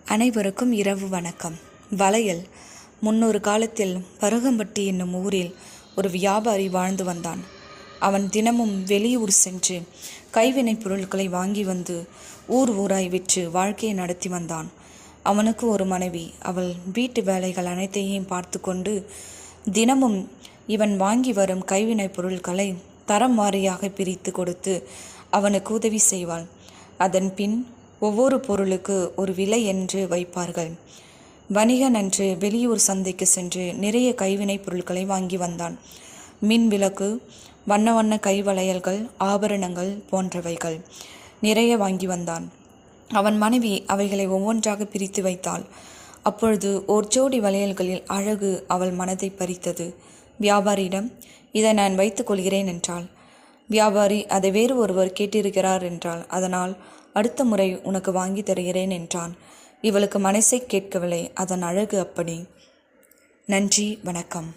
அனைவருக்கும் இரவு வணக்கம். வளையல். முன்னொரு காலத்தில் பருகம்பட்டி என்னும் ஊரில் ஒரு வியாபாரி வாழ்ந்து வந்தான். அவன் தினமும் வெளியூர் சென்று கைவினைப் பொருட்களை வாங்கி வந்து ஊர் ஊராய் விற்று வாழ்க்கையை நடத்தி வந்தான். அவனுக்கு ஒரு மனைவி. அவள் வீட்டு வேலைகள் அனைத்தையும் பார்த்து கொண்டு தினமும் இவன் வாங்கி வரும் கைவினைப் பொருட்களை தரம் வாரியாக பிரித்து கொடுத்து அவனுக்கு உதவி செய்வாள். அதன் பின் ஒவ்வொரு பொருளுக்கு ஒரு விலை என்று வைப்பார்கள். வணிகன் அன்று வெளியூர் சந்தைக்கு சென்று நிறைய கைவினைப் பொருட்களை வாங்கி வந்தான். மின் விளக்கு, வண்ண வண்ண கைவளையல்கள், ஆபரணங்கள் போன்றவைகள் நிறைய வாங்கி வந்தான். அவன் மனைவி அவைகளை ஒவ்வொன்றாக பிரித்து வைத்தாள். அப்பொழுது ஓர் ஜோடி வளையல்களில் அழகு அவள் மனதை பறித்தது. வியாபாரியிடம், இதை நான் வைத்துக் கொள்கிறேன் என்றாள். வியாபாரி, அதை வேறு ஒருவர் கேட்டிருக்கிறார் என்றாள். அதனால் அடுத்த முறை உனக்கு வாங்கி தருகிறேன் என்றான். இவளுக்கு மனசை கேட்கவில்லை. அதன் அழகு அப்படி. நன்றி, வணக்கம்.